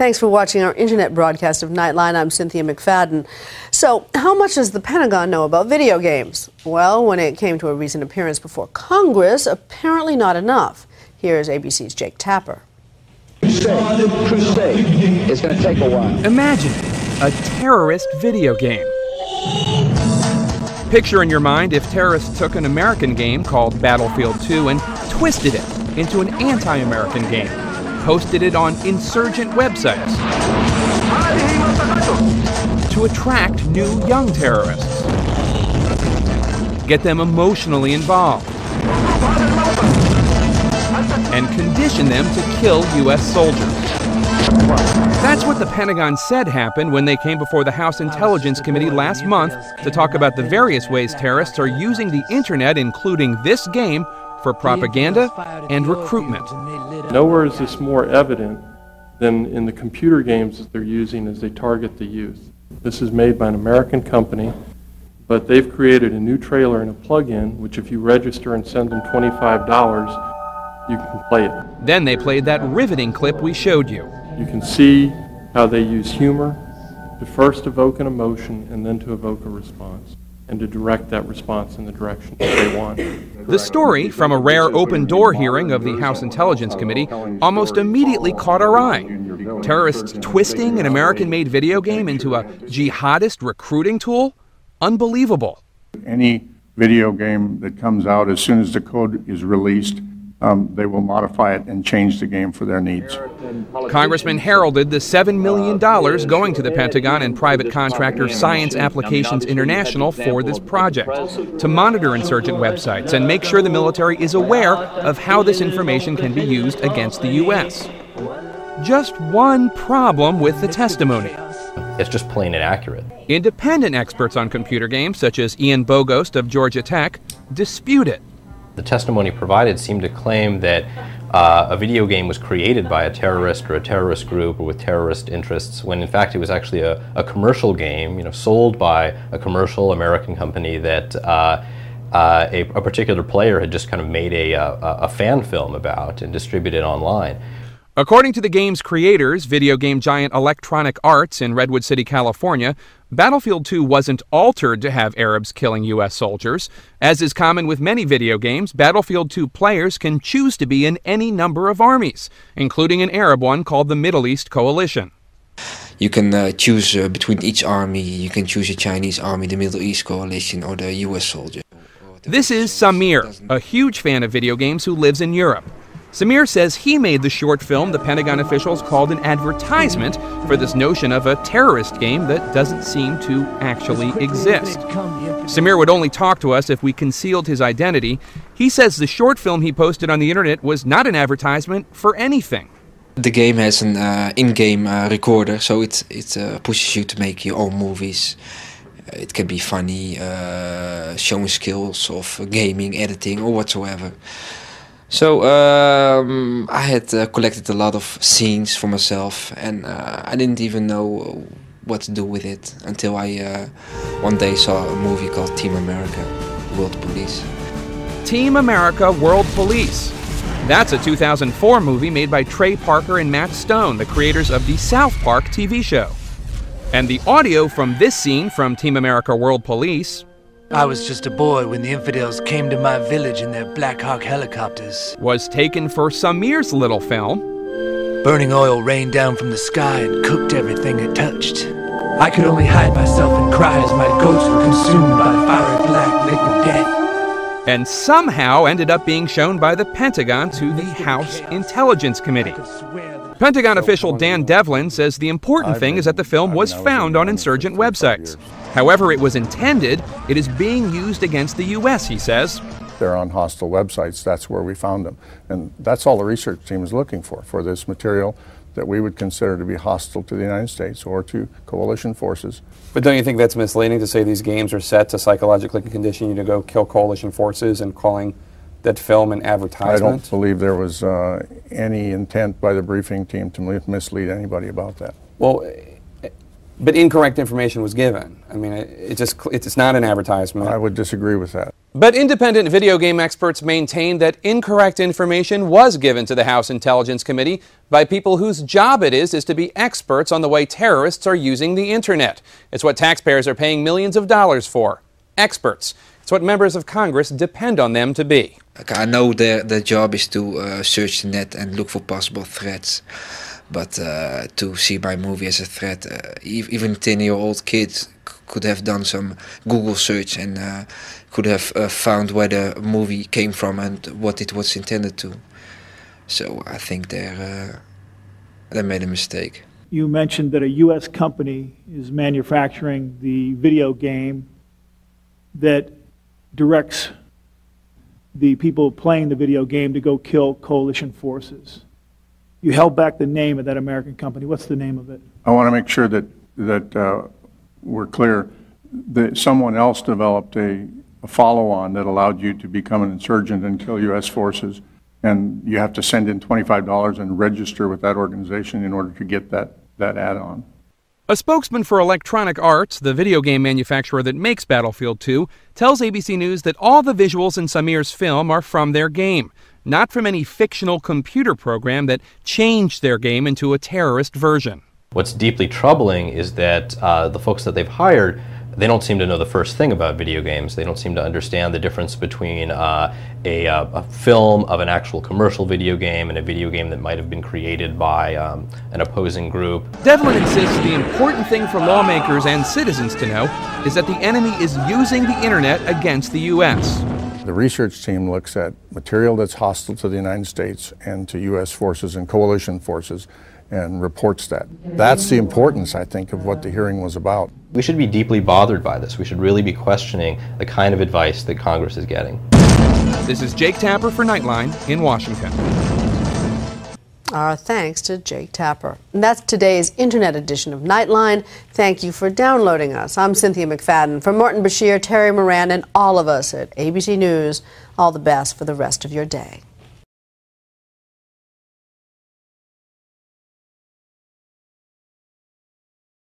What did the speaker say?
Thanks for watching our internet broadcast of Nightline. I'm Cynthia McFadden. So, how much does the Pentagon know about video games? Well, when it came to a recent appearance before Congress, apparently not enough. Here's ABC's Jake Tapper. Crusade. It's going to take a while. Imagine a terrorist video game. Picture in your mind if terrorists took an American game called Battlefield 2 and twisted it into an anti-American game, posted it on insurgent websites to attract new young terrorists, get them emotionally involved, and condition them to kill U.S. soldiers. That's what the Pentagon said happened when they came before the House Intelligence Committee last month to talk about the various ways terrorists are using the internet, including this game, for propaganda and recruitment. Nowhere is this more evident than in the computer games that they're using as they target the youth. This is made by an American company, but they've created a new trailer and a plug-in, which if you register and send them $25, you can play it. Then they played that riveting clip we showed you. You can see how they use humor to first evoke an emotion and then to evoke a response, and to direct that response in the direction that they want. The story, from a rare open-door hearing of the House Intelligence Committee, almost immediately caught our eye. Terrorists twisting an American-made video game into a jihadist recruiting tool? Unbelievable. Any video game that comes out, as soon as the code is released, they will modify it and change the game for their needs. Congressman heralded the $7 million going to the Pentagon and private contractor Science Applications International for this project, to monitor insurgent websites and make sure the military is aware of how this information can be used against the U.S. Just one problem with the testimony. It's just plain inaccurate. Independent experts on computer games, such as Ian Bogost of Georgia Tech, dispute it. The testimony provided seemed to claim that a video game was created by a terrorist or a terrorist group or with terrorist interests, when in fact it was actually a commercial game, sold by a commercial American company that a particular player had just kind of made a fan film about and distributed online. According to the game's creators, video game giant Electronic Arts in Redwood City, California, Battlefield 2 wasn't altered to have Arabs killing U.S. soldiers. As is common with many video games, Battlefield 2 players can choose to be in any number of armies, including an Arab one called the Middle East Coalition. You can choose between each army. You can choose a Chinese army, the Middle East Coalition, or the U.S. soldier. This is Samir, a huge fan of video games who lives in Europe. Samir says he made the short film the Pentagon officials called an advertisement for this notion of a terrorist game that doesn't seem to actually exist. Samir would only talk to us if we concealed his identity. He says the short film he posted on the internet was not an advertisement for anything. The game has an in-game recorder, so it pushes you to make your own movies. It can be funny, showing skills of gaming, editing, or whatsoever. So I had collected a lot of scenes for myself, and I didn't even know what to do with it until I one day saw a movie called Team America, World Police. Team America, World Police. That's a 2004 movie made by Trey Parker and Matt Stone, the creators of the South Park TV show. And the audio from this scene from Team America, World Police... I was just a boy when the infidels came to my village in their Black Hawk helicopters. ...was taken for Samir's little film. Burning oil rained down from the sky and cooked everything it touched. I could only hide myself and cry as my goats were consumed by fiery black liquid death. And somehow ended up being shown by the Pentagon to the House Intelligence Committee. Pentagon official Dan Devlin says the important thing is that the film was found on insurgent websites. However it was intended, it is being used against the U.S., he says. They're on hostile websites. That's where we found them. And that's all the research team is looking for this material that we would consider to be hostile to the United States or to coalition forces. But don't you think that's misleading to say these games are set to psychologically condition you to go kill coalition forces and calling that film an advertisement? I don't believe there was any intent by the briefing team to mislead anybody about that. Well, but incorrect information was given. I mean, it's not an advertisement. I would disagree with that. But independent video game experts maintain that incorrect information was given to the House Intelligence Committee by people whose job it is to be experts on the way terrorists are using the internet. It's what taxpayers are paying millions of dollars for. Experts. It's what members of Congress depend on them to be. I know their job is to search the net and look for possible threats. But to see my movie as a threat, even 10-year-old kids could have done some Google search and could have found where the movie came from and what it was intended to. So I think they made a mistake. You mentioned that a U.S. company is manufacturing the video game that directs the people playing the video game to go kill coalition forces. You held back the name of that American company. What's the name of it? I want to make sure that we're clear that someone else developed a follow-on that allowed you to become an insurgent and kill U.S. forces, and you have to send in $25 and register with that organization in order to get that add-on. A spokesman for Electronic Arts, the video game manufacturer that makes Battlefield 2, tells ABC News that all the visuals in Samir's film are from their game, not from any fictional computer program that changed their game into a terrorist version. What's deeply troubling is that the folks that they've hired, they don't seem to know the first thing about video games. They don't seem to understand the difference between a film of an actual commercial video game and a video game that might have been created by an opposing group. Devlin insists the important thing for lawmakers and citizens to know is that the enemy is using the internet against the U.S. The research team looks at material that's hostile to the United States and to U.S. forces and coalition forces and reports that. That's the importance, I think, of what the hearing was about. We should be deeply bothered by this. We should really be questioning the kind of advice that Congress is getting. This is Jake Tapper for Nightline in Washington. Our thanks to Jake Tapper. And that's today's Internet edition of Nightline. Thank you for downloading us. I'm Cynthia McFadden. For Morton Bashir, Terry Moran, and all of us at ABC News, all the best for the rest of your day.